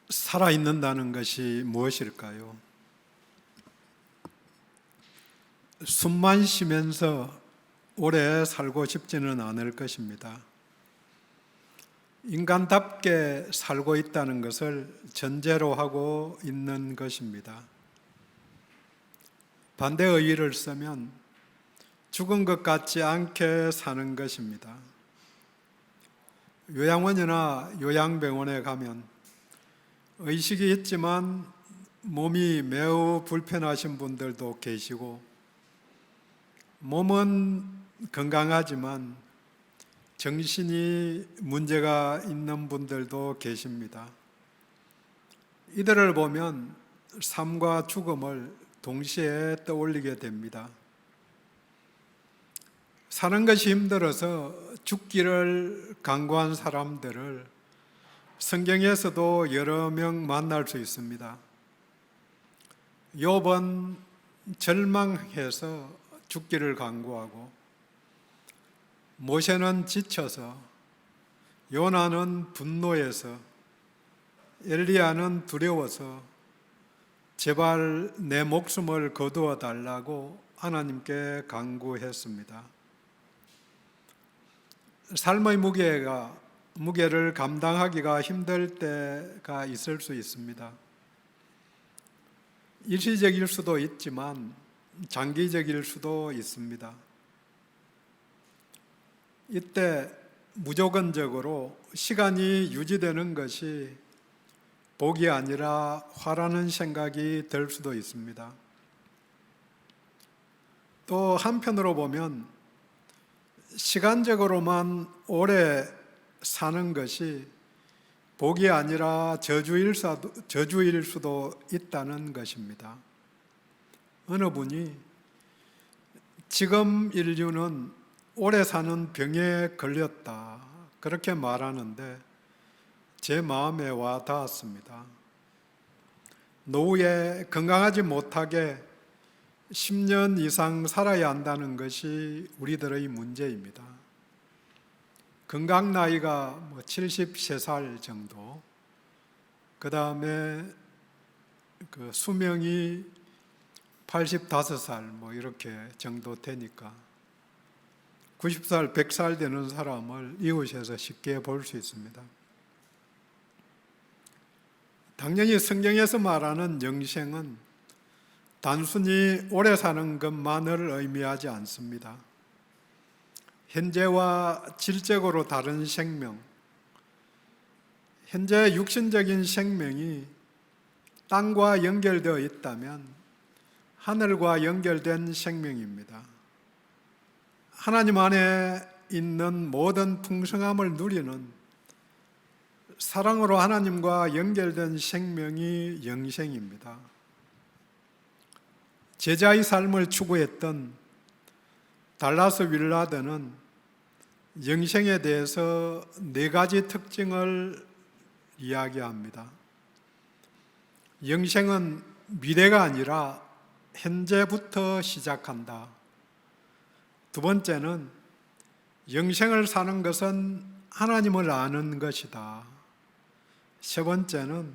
살아있는다는 것이 무엇일까요? 숨만 쉬면서 오래 살고 싶지는 않을 것입니다. 인간답게 살고 있다는 것을 전제로 하고 있는 것입니다. 반대 어휘를 쓰면 죽은 것 같지 않게 사는 것입니다. 요양원이나 요양병원에 가면 의식이 있지만 몸이 매우 불편하신 분들도 계시고, 몸은 건강하지만 정신이 문제가 있는 분들도 계십니다. 이들을 보면 삶과 죽음을 동시에 떠올리게 됩니다. 사는 것이 힘들어서 죽기를 강구한 사람들을 성경에서도 여러 명 만날 수 있습니다. 욥은 절망해서 죽기를 강구하고, 모세는 지쳐서, 요나는 분노해서, 엘리야는 두려워서 제발 내 목숨을 거두어 달라고 하나님께 간구했습니다. 삶의 무게를 감당하기가 힘들 때가 있을 수 있습니다. 일시적일 수도 있지만 장기적일 수도 있습니다. 이때 무조건적으로 시간이 유지되는 것이 복이 아니라 화라는 생각이 들 수도 있습니다. 또 한편으로 보면 시간적으로만 오래 사는 것이 복이 아니라 저주일 수도 있다는 것입니다. 어느 분이 지금 인류는 오래 사는 병에 걸렸다, 그렇게 말하는데 제 마음에 와 닿았습니다. 노후에 건강하지 못하게 10년 이상 살아야 한다는 것이 우리들의 문제입니다. 건강 나이가 73살 정도, 그 다음에 수명이 85살 이렇게 정도 되니까 90살, 100살 되는 사람을 이웃에서 쉽게 볼 수 있습니다. 당연히 성경에서 말하는 영생은 단순히 오래 사는 것만을 의미하지 않습니다. 현재와 질적으로 다른 생명, 현재 육신적인 생명이 땅과 연결되어 있다면 하늘과 연결된 생명입니다. 하나님 안에 있는 모든 풍성함을 누리는 사랑으로 하나님과 연결된 생명이 영생입니다. 제자의 삶을 추구했던 달라스 윌라드는 영생에 대해서 4가지 특징을 이야기합니다. 영생은 미래가 아니라 현재부터 시작한다. 두 번째는 영생을 사는 것은 하나님을 아는 것이다. 세 번째는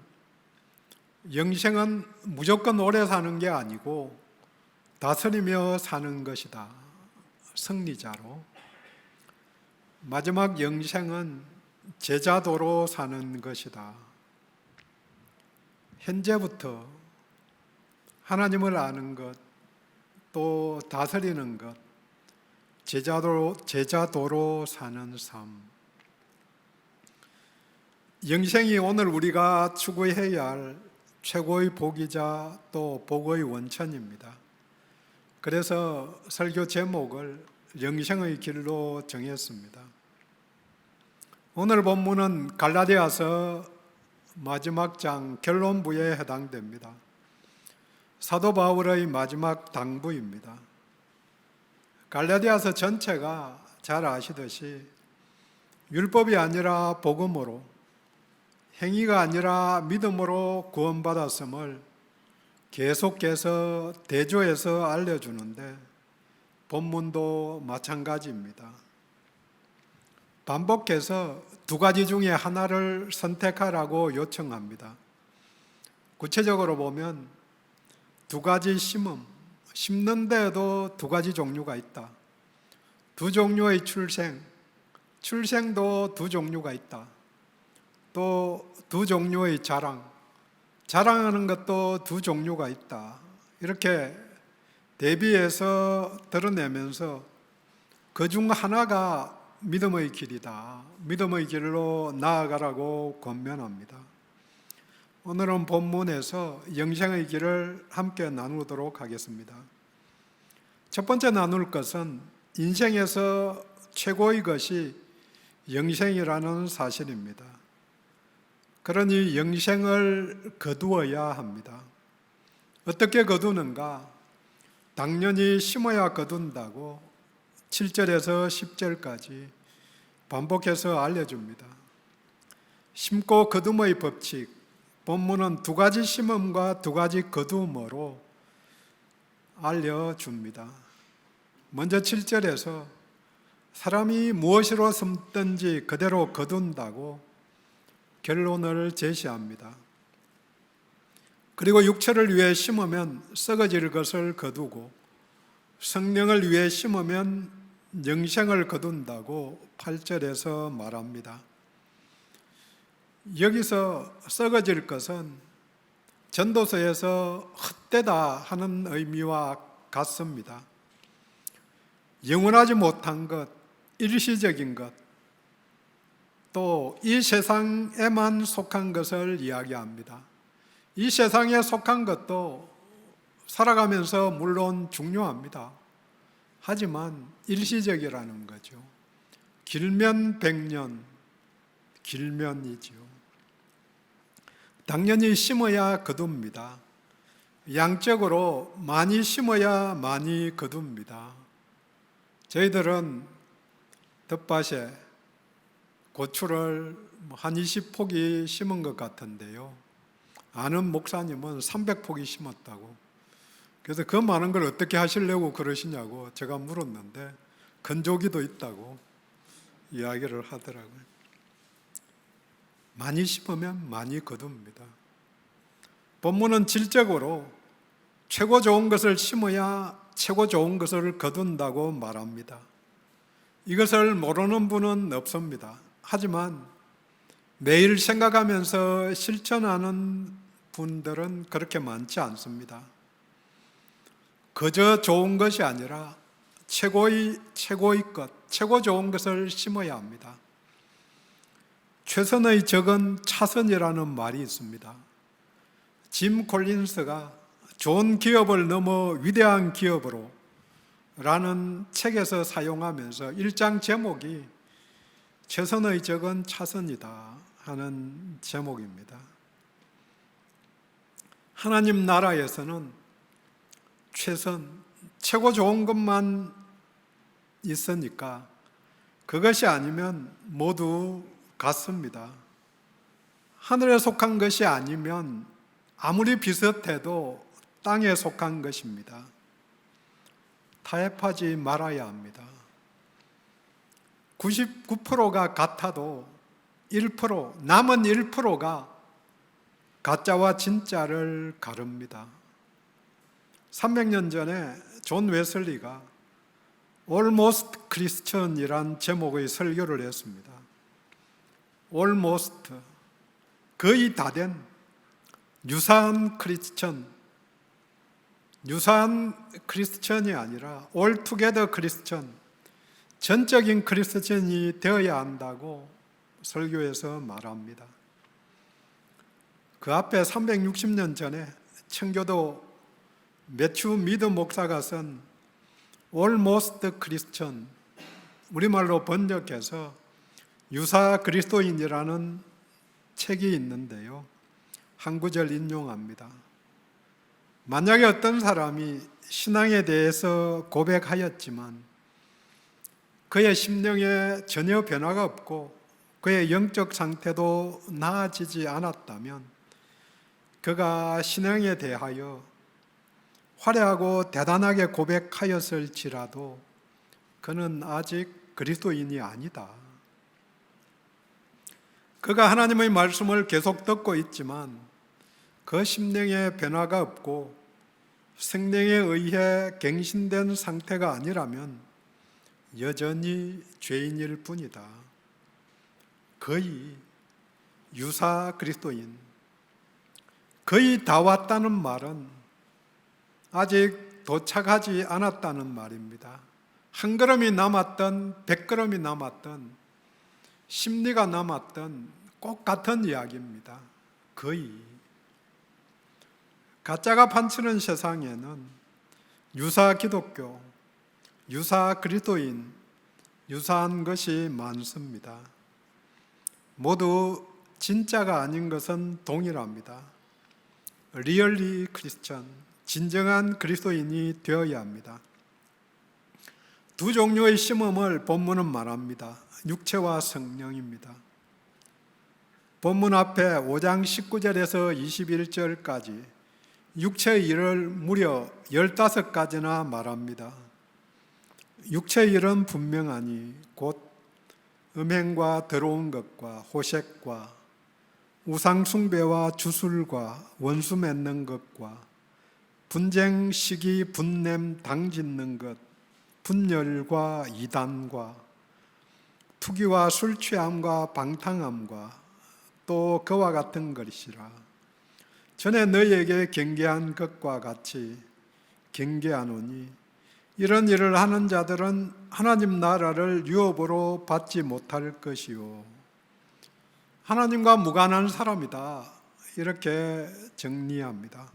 영생은 무조건 오래 사는 게 아니고 다스리며 사는 것이다. 승리자로. 마지막 영생은 제자도로 사는 것이다. 현재부터 하나님을 아는 것, 또 다스리는 것, 제자도로 사는 삶. 영생이 오늘 우리가 추구해야 할 최고의 복이자 또 복의 원천입니다. 그래서 설교 제목을 영생의 길로 정했습니다. 오늘 본문은 갈라디아서 마지막 장 결론부에 해당됩니다. 사도 바울의 마지막 당부입니다. 갈라디아서 전체가 잘 아시듯이 율법이 아니라 복음으로, 행위가 아니라 믿음으로 구원받았음을 계속해서 대조해서 알려주는데 본문도 마찬가지입니다. 반복해서 2가지 중에 하나를 선택하라고 요청합니다. 구체적으로 보면 두 가지 심는 데에도 두 가지 종류가 있다. 두 종류의 출생도 두 종류가 있다. 또 두 종류의 자랑하는 것도 두 종류가 있다. 이렇게 대비해서 드러내면서 그 중 하나가 믿음의 길이다. 믿음의 길로 나아가라고 권면합니다. 오늘은 본문에서 영생의 길을 함께 나누도록 하겠습니다. 첫 번째 나눌 것은 인생에서 최고의 것이 영생이라는 사실입니다. 그러니 영생을 거두어야 합니다. 어떻게 거두는가? 당연히 심어야 거둔다고 7절에서 10절까지 반복해서 알려줍니다. 심고 거둠의 법칙, 본문은 두 가지 심음과 두 가지 거둠으로 알려줍니다. 먼저 7절에서 사람이 무엇으로 심든지 그대로 거둔다고 결론을 제시합니다. 그리고 육체를 위해 심으면 썩어질 것을 거두고 성령을 위해 심으면 영생을 거둔다고 8절에서 말합니다. 여기서 썩어질 것은 전도서에서 헛되다 하는 의미와 같습니다. 영원하지 못한 것, 일시적인 것, 또 이 세상에만 속한 것을 이야기합니다. 이 세상에 속한 것도 살아가면서 물론 중요합니다. 하지만 일시적이라는 거죠. 길면 100년, 길면이죠. 당연히 심어야 거둡니다. 양적으로 많이 심어야 많이 거둡니다. 저희들은 텃밭에 고추를 한 20포기 심은 것 같은데요. 아는 목사님은 300포기 심었다고. 그래서 그 많은 걸 어떻게 하시려고 그러시냐고 제가 물었는데 건조기도 있다고 이야기를 하더라고요. 많이 심으면 많이 거둡니다. 본문은 질적으로 최고 좋은 것을 심어야 최고 좋은 것을 거둔다고 말합니다. 이것을 모르는 분은 없습니다. 하지만 매일 생각하면서 실천하는 분들은 그렇게 많지 않습니다. 그저 좋은 것이 아니라 최고의 것, 최고 좋은 것을 심어야 합니다. 최선의 적은 차선이라는 말이 있습니다. 짐 콜린스가 좋은 기업을 넘어 위대한 기업으로 라는 책에서 사용하면서 1장 제목이 최선의 적은 차선이다 하는 제목입니다. 하나님 나라에서는 최고 좋은 것만 있으니까 그것이 아니면 모두 같습니다. 하늘에 속한 것이 아니면 아무리 비슷해도 땅에 속한 것입니다. 타협하지 말아야 합니다. 99%가 같아도 남은 1%가 가짜와 진짜를 가릅니다. 300년 전에 존 웨슬리가 Almost Christian이란 제목의 설교를 했습니다. Almost, 거의 다 된 유사한 크리스천이 아니라 Altogether Christian, 전적인 크리스천이 되어야 한다고 설교에서 말합니다. 그 앞에 360년 전에 청교도 매튜 미드 목사가 쓴 Almost Christian, 우리말로 번역해서 유사 그리스도인이라는 책이 있는데요. 한 구절 인용합니다. 만약에 어떤 사람이 신앙에 대해서 고백하였지만 그의 심령에 전혀 변화가 없고 그의 영적 상태도 나아지지 않았다면 그가 신앙에 대하여 화려하고 대단하게 고백하였을지라도 그는 아직 그리스도인이 아니다. 그가 하나님의 말씀을 계속 듣고 있지만 그 심령에 변화가 없고 성령에 의해 갱신된 상태가 아니라면 여전히 죄인일 뿐이다. 거의 유사 그리스도인, 거의 다 왔다는 말은 아직 도착하지 않았다는 말입니다. 한 걸음이 남았던 100걸음이 남았던 심리가 남았던 꼭 같은 이야기입니다. 거의. 가짜가 판치는 세상에는 유사 기독교, 유사 그리스도인, 유사한 것이 많습니다. 모두 진짜가 아닌 것은 동일합니다. 리얼리 크리스천, 진정한 그리스도인이 되어야 합니다. 두 종류의 심음을 본문은 말합니다. 육체와 성령입니다. 본문 앞에 5장 19절에서 21절까지 육체의 일을 무려 15가지나 말합니다. 육체의 일은 분명하니 곧 음행과 더러운 것과 호색과 우상 숭배와 주술과 원수 맺는 것과 분쟁, 시기, 분냄, 당짓는 것, 분열과 이단과 투기와 술 취함과 방탕함과 또 그와 같은 것이라. 전에 너희에게 경계한 것과 같이 경계하노니 이런 일을 하는 자들은 하나님 나라를 유업으로 받지 못할 것이요. 하나님과 무관한 사람이다. 이렇게 정리합니다.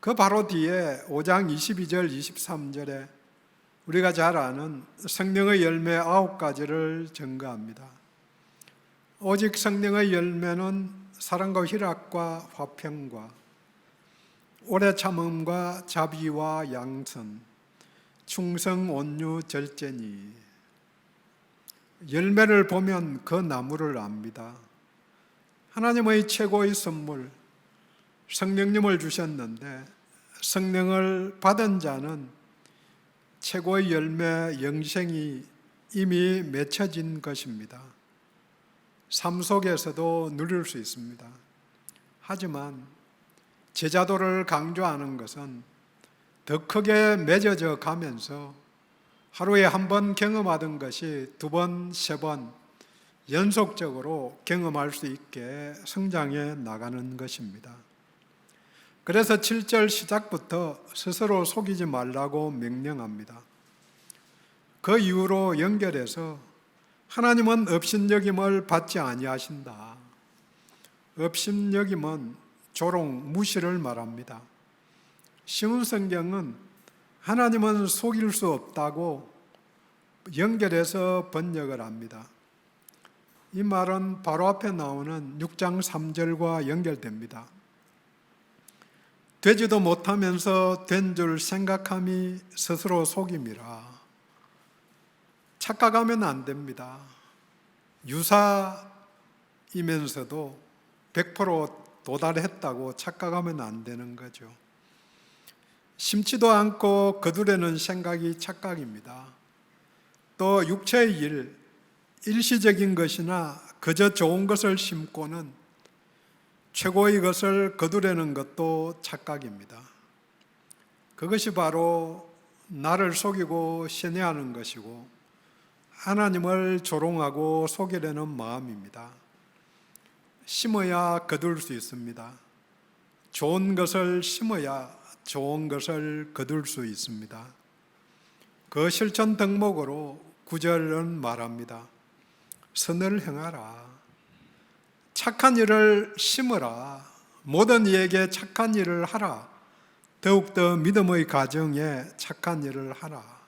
그 바로 뒤에 5장 22절, 23절에 우리가 잘 아는 성령의 열매 9가지를 증거합니다. 오직 성령의 열매는 사랑과 희락과 화평과 오래 참음과 자비와 양선, 충성, 온유, 절제니. 열매를 보면 그 나무를 압니다. 하나님의 최고의 선물, 성령님을 주셨는데 성령을 받은 자는 최고의 열매, 영생이 이미 맺혀진 것입니다. 삶 속에서도 누릴 수 있습니다. 하지만 제자도를 강조하는 것은 더 크게 맺어져 가면서 하루에 한 번 경험하던 것이 2번, 3번 연속적으로 경험할 수 있게 성장해 나가는 것입니다. 그래서 7절 시작부터 스스로 속이지 말라고 명령합니다. 그 이후로 연결해서 하나님은 업신여김을 받지 아니하신다. 업신여김은 조롱, 무시를 말합니다. 쉬운 성경은 하나님은 속일 수 없다고 연결해서 번역을 합니다. 이 말은 바로 앞에 나오는 6장 3절과 연결됩니다. 되지도 못하면서 된 줄 생각함이 스스로 속임이라. 착각하면 안 됩니다. 유사이면서도 100% 도달했다고 착각하면 안 되는 거죠. 심지도 않고 거두려는 생각이 착각입니다. 또 육체의 일, 일시적인 것이나 그저 좋은 것을 심고는 최고의 것을 거두려는 것도 착각입니다. 그것이 바로 나를 속이고 세뇌하는 것이고 하나님을 조롱하고 속이려는 마음입니다. 심어야 거둘 수 있습니다. 좋은 것을 심어야 좋은 것을 거둘 수 있습니다. 그 실천 덕목으로 9절은 말합니다. 선을 행하라. 착한 일을 심으라. 모든 이에게 착한 일을 하라. 더욱더 믿음의 가정에 착한 일을 하라.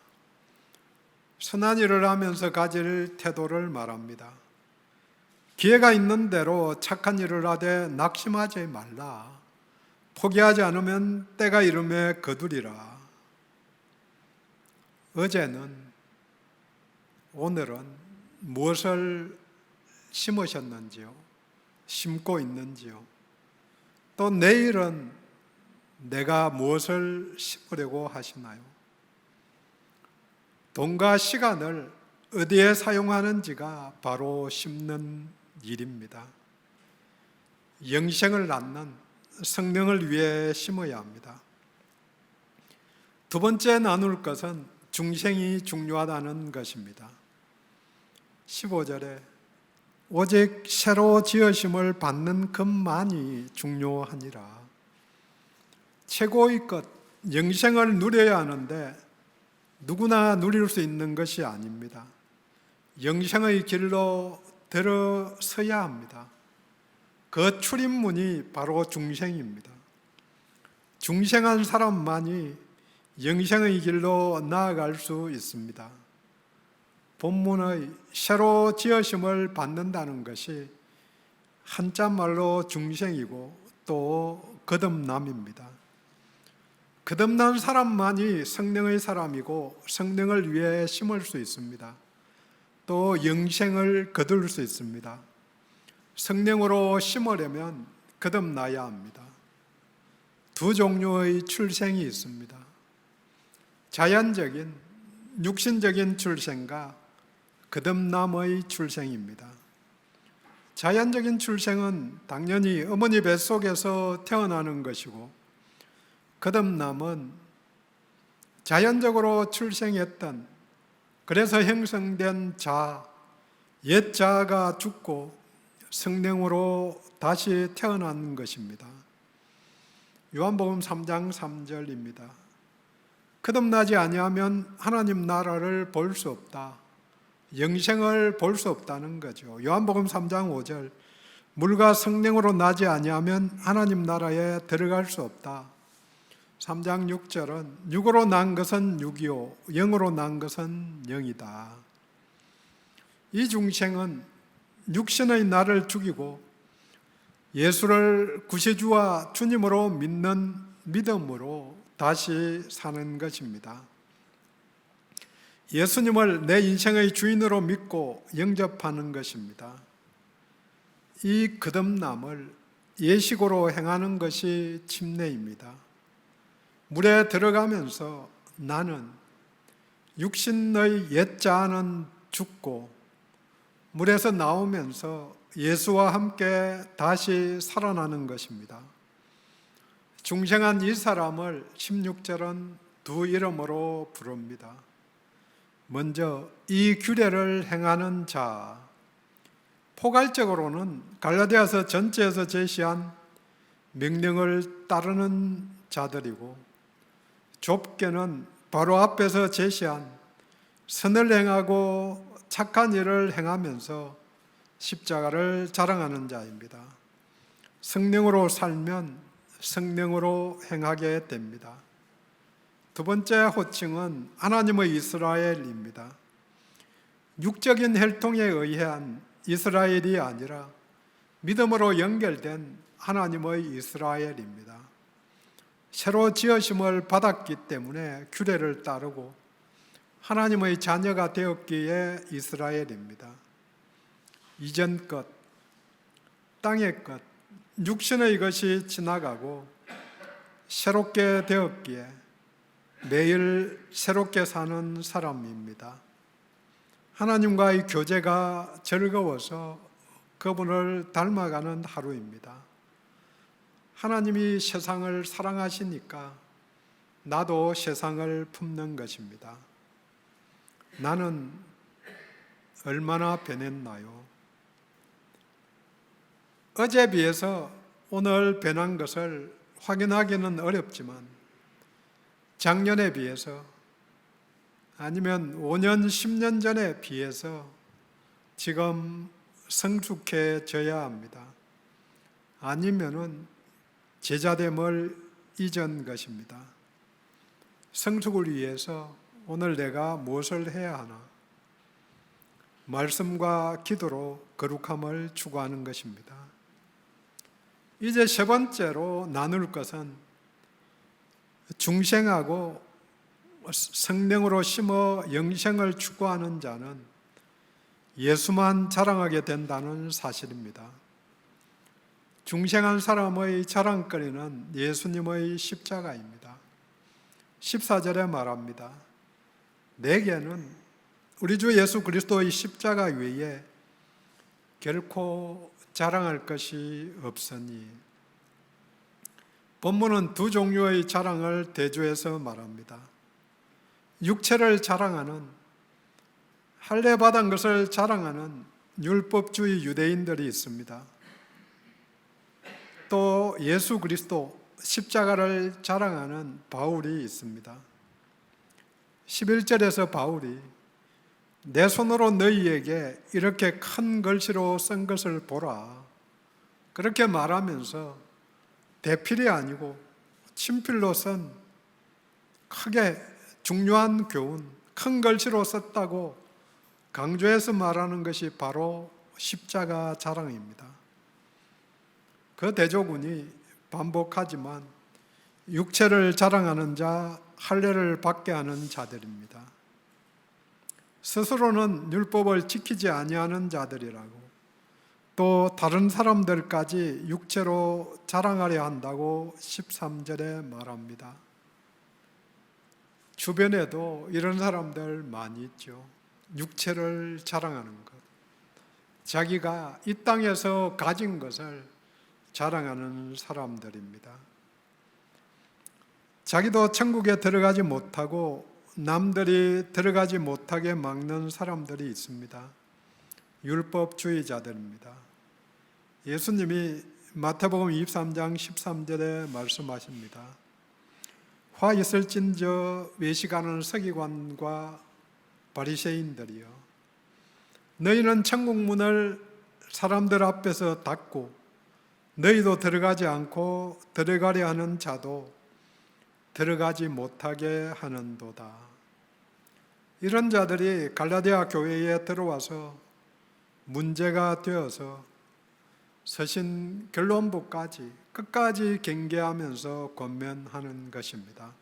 선한 일을 하면서 가질 태도를 말합니다. 기회가 있는 대로 착한 일을 하되 낙심하지 말라. 포기하지 않으면 때가 이름에 거두리라. 어제는, 오늘은 무엇을 심으셨는지요? 심고 있는지요? 또 내일은 내가 무엇을 심으려고 하시나요? 돈과 시간을 어디에 사용하는지가 바로 심는 일입니다. 영생을 낳는 성령을 위해 심어야 합니다. 두 번째 나눌 것은 중생이 중요하다는 것입니다. 15절에 오직 새로 지으심을 받는 것만이 중요하니라. 최고의 것, 영생을 누려야 하는데 누구나 누릴 수 있는 것이 아닙니다. 영생의 길로 들어서야 합니다. 그 출입문이 바로 중생입니다. 중생한 사람만이 영생의 길로 나아갈 수 있습니다. 본문의 새로 지으심을 받는다는 것이 한자말로 중생이고 또 거듭남입니다. 거듭난 사람만이 성령의 사람이고 성령을 위해 심을 수 있습니다. 또 영생을 거둘 수 있습니다. 성령으로 심으려면 거듭나야 합니다. 두 종류의 출생이 있습니다. 자연적인, 육신적인 출생과 거듭남의 출생입니다. 자연적인 출생은 당연히 어머니 뱃속에서 태어나는 것이고, 거듭남은 자연적으로 출생했던, 그래서 형성된 자, 옛 자가 죽고 성령으로 다시 태어난 것입니다. 요한복음 3장 3절입니다. 거듭나지 아니하면 하나님 나라를 볼 수 없다. 영생을 볼 수 없다는 거죠. 요한복음 3장 5절, 물과 성령으로 나지 아니하면 하나님 나라에 들어갈 수 없다. 3장 6절은 육으로 난 것은 육이요 영으로 난 것은 영이다. 이 중생은 육신의 나를 죽이고 예수를 구세주와 주님으로 믿는 믿음으로 다시 사는 것입니다. 예수님을 내 인생의 주인으로 믿고 영접하는 것입니다. 이 거듭남을 예식으로 행하는 것이 침례입니다. 물에 들어가면서 나는 육신의 옛 자는 죽고 물에서 나오면서 예수와 함께 다시 살아나는 것입니다. 중생한 이 사람을 16절은 두 이름으로 부릅니다. 먼저 이 규례를 행하는 자, 포괄적으로는 갈라디아서 전체에서 제시한 명령을 따르는 자들이고, 좁게는 바로 앞에서 제시한 선을 행하고 착한 일을 행하면서 십자가를 자랑하는 자입니다. 성령으로 살면 성령으로 행하게 됩니다. 두 번째 호칭은 하나님의 이스라엘입니다. 육적인 혈통에 의한 이스라엘이 아니라 믿음으로 연결된 하나님의 이스라엘입니다. 새로 지으심을 받았기 때문에 규례를 따르고 하나님의 자녀가 되었기에 이스라엘입니다. 이전 것, 땅의 것, 육신의 것이 지나가고 새롭게 되었기에 매일 새롭게 사는 사람입니다. 하나님과의 교제가 즐거워서 그분을 닮아가는 하루입니다. 하나님이 세상을 사랑하시니까 나도 세상을 품는 것입니다. 나는 얼마나 변했나요? 어제에 비해서 오늘 변한 것을 확인하기는 어렵지만 작년에 비해서 아니면 5년, 10년 전에 비해서 지금 성숙해져야 합니다. 아니면은 제자됨을 잊은 것입니다. 성숙을 위해서 오늘 내가 무엇을 해야 하나? 말씀과 기도로 거룩함을 추구하는 것입니다. 이제 세 번째로 나눌 것은 중생하고 성령으로 심어 영생을 추구하는 자는 예수만 자랑하게 된다는 사실입니다. 중생한 사람의 자랑거리는 예수님의 십자가입니다. 14절에 말합니다. 내게는 우리 주 예수 그리스도의 십자가 외에 결코 자랑할 것이 없으니. 본문은 두 종류의 자랑을 대조해서 말합니다. 육체를 자랑하는, 할례받은 것을 자랑하는 율법주의 유대인들이 있습니다. 또 예수 그리스도 십자가를 자랑하는 바울이 있습니다. 11절에서 바울이 내 손으로 너희에게 이렇게 큰 글씨로 쓴 것을 보라, 그렇게 말하면서 대필이 아니고 친필로 쓴 크게 중요한 교훈, 큰 글씨로 썼다고 강조해서 말하는 것이 바로 십자가 자랑입니다. 그 대조군이 반복하지만 육체를 자랑하는 자, 할례를 받게 하는 자들입니다. 스스로는 율법을 지키지 아니하는 자들이라고, 또 다른 사람들까지 육체로 자랑하려 한다고 13절에 말합니다. 주변에도 이런 사람들 많이 있죠. 육체를 자랑하는 것, 자기가 이 땅에서 가진 것을 자랑하는 사람들입니다. 자기도 천국에 들어가지 못하고 남들이 들어가지 못하게 막는 사람들이 있습니다. 율법주의자들입니다. 예수님이 마태복음 23장 13절에 말씀하십니다. 화 있을진저 외식하는 서기관과 바리새인들이여, 너희는 천국 문을 사람들 앞에서 닫고 너희도 들어가지 않고 들어가려 하는 자도 들어가지 못하게 하는도다. 이런 자들이 갈라디아 교회에 들어와서 문제가 되어서 서신 결론부까지 끝까지 경계하면서 권면하는 것입니다.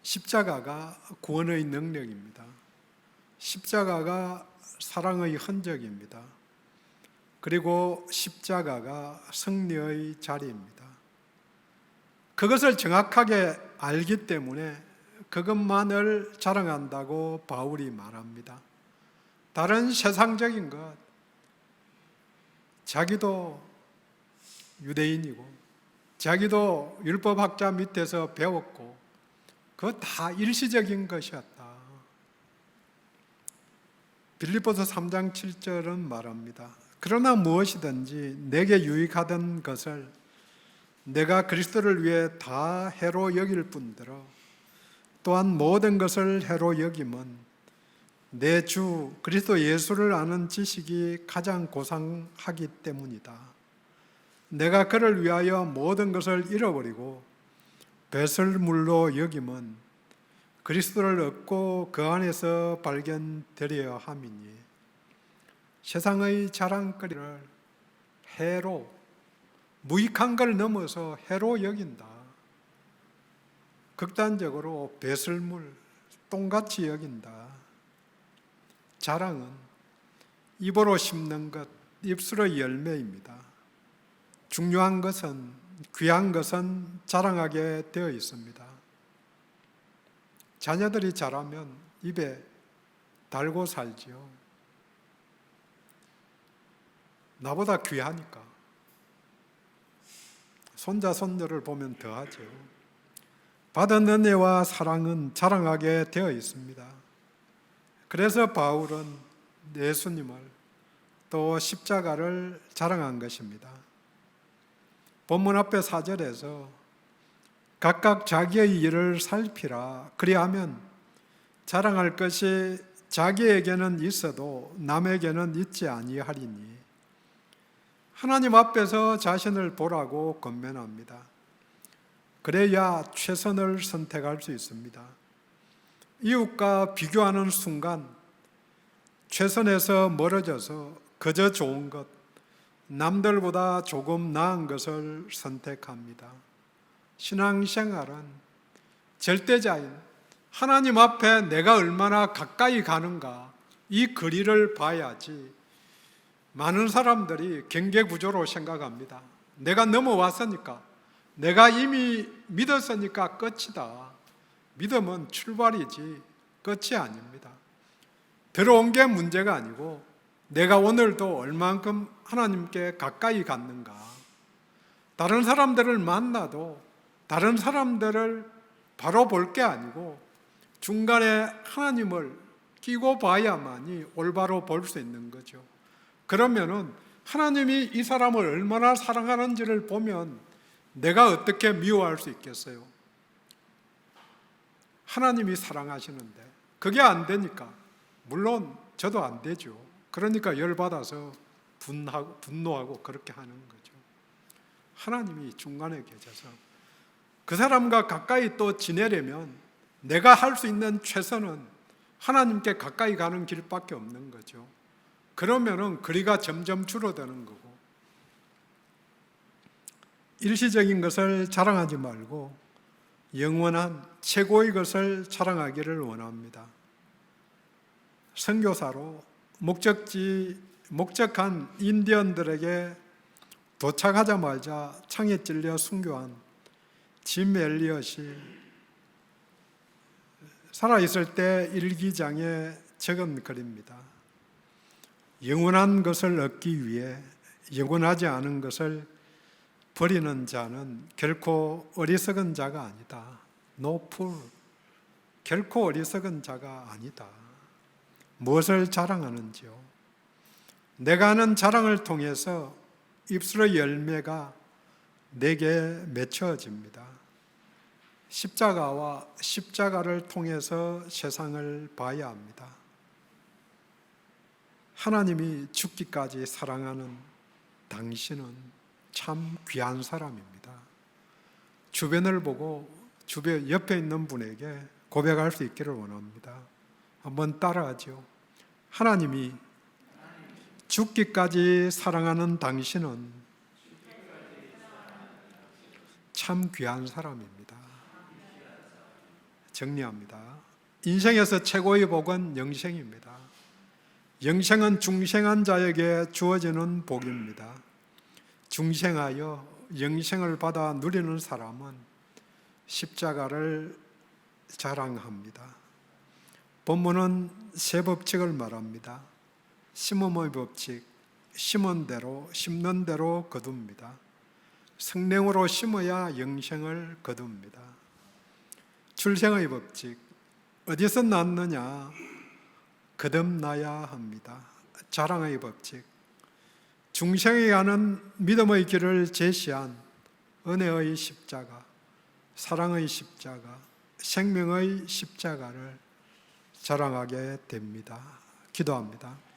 십자가가 구원의 능력입니다. 십자가가 사랑의 흔적입니다. 그리고 십자가가 승리의 자리입니다. 그것을 정확하게 알기 때문에 그것만을 자랑한다고 바울이 말합니다. 다른 세상적인 것, 자기도 유대인이고 자기도 율법학자 밑에서 배웠고 그거 다 일시적인 것이었다. 빌립보서 3장 7절은 말합니다. 그러나 무엇이든지 내게 유익하던 것을 내가 그리스도를 위해 다 해로 여길 뿐더러 또한 모든 것을 해로 여김은 내 주 그리스도 예수를 아는 지식이 가장 고상하기 때문이다. 내가 그를 위하여 모든 것을 잃어버리고 배설물로 여김은 그리스도를 얻고 그 안에서 발견되려 함이니, 세상의 자랑거리를 해로, 무익한 걸 넘어서 해로 여긴다. 극단적으로 배설물, 똥같이 여긴다. 자랑은 입으로 씹는 것, 입술의 열매입니다. 중요한 것은, 귀한 것은 자랑하게 되어 있습니다. 자녀들이 자라면 입에 달고 살지요. 나보다 귀하니까. 손자, 손녀를 보면 더하죠. 받은 은혜와 사랑은 자랑하게 되어 있습니다. 그래서 바울은 예수님을 또 십자가를 자랑한 것입니다. 본문 앞에 4절에서 각각 자기의 일을 살피라. 그리하면 자랑할 것이 자기에게는 있어도 남에게는 있지 아니하리니, 하나님 앞에서 자신을 보라고 권면합니다. 그래야 최선을 선택할 수 있습니다. 이웃과 비교하는 순간 최선에서 멀어져서 그저 좋은 것, 남들보다 조금 나은 것을 선택합니다. 신앙생활은 절대자인 하나님 앞에 내가 얼마나 가까이 가는가, 이 거리를 봐야지. 많은 사람들이 경계구조로 생각합니다. 내가 넘어왔으니까, 내가 이미 믿었으니까 끝이다. 믿음은 출발이지 끝이 아닙니다. 들어온 게 문제가 아니고 내가 오늘도 얼만큼 하나님께 가까이 갔는가. 다른 사람들을 만나도 다른 사람들을 바로 볼 게 아니고 중간에 하나님을 끼고 봐야만이 올바로 볼 수 있는 거죠. 그러면은 하나님이 이 사람을 얼마나 사랑하는지를 보면 내가 어떻게 미워할 수 있겠어요? 하나님이 사랑하시는데 그게 안 되니까, 물론 저도 안 되죠. 그러니까 열받아서 분노하고 그렇게 하는 거죠. 하나님이 중간에 계셔서 그 사람과 가까이 또 지내려면 내가 할 수 있는 최선은 하나님께 가까이 가는 길밖에 없는 거죠. 그러면은 거리가 점점 줄어드는 거고, 일시적인 것을 자랑하지 말고 영원한 최고의 것을 자랑하기를 원합니다. 선교사로 목적한 인디언들에게 도착하자마자 창에 찔려 순교한 짐 엘리엇이 살아있을 때 일기장에 적은 글입니다. 영원한 것을 얻기 위해 영원하지 않은 것을 버리는 자는 결코 어리석은 자가 아니다. No fool. 결코 어리석은 자가 아니다. 무엇을 자랑하는지요? 내가 하는 자랑을 통해서 입술의 열매가 내게 맺혀집니다. 십자가와 십자가를 통해서 세상을 봐야 합니다. 하나님이 죽기까지 사랑하는 당신은 참 귀한 사람입니다. 주변을 보고 주변 옆에 있는 분에게 고백할 수 있기를 원합니다. 한번 따라하죠. 하나님이 죽기까지 사랑하는 당신은 참 귀한 사람입니다. 정리합니다. 인생에서 최고의 복은 영생입니다. 영생은 중생한 자에게 주어지는 복입니다. 중생하여 영생을 받아 누리는 사람은 십자가를 자랑합니다. 본문은 세 법칙을 말합니다. 심음의 법칙, 심은 대로 심는 대로 거둡니다. 성령으로 심어야 영생을 거둡니다. 출생의 법칙, 어디서 났느냐 거듭나야 합니다. 자랑의 법칙, 중생에 가는 믿음의 길을 제시한 은혜의 십자가, 사랑의 십자가, 생명의 십자가를 자랑하게 됩니다. 기도합니다.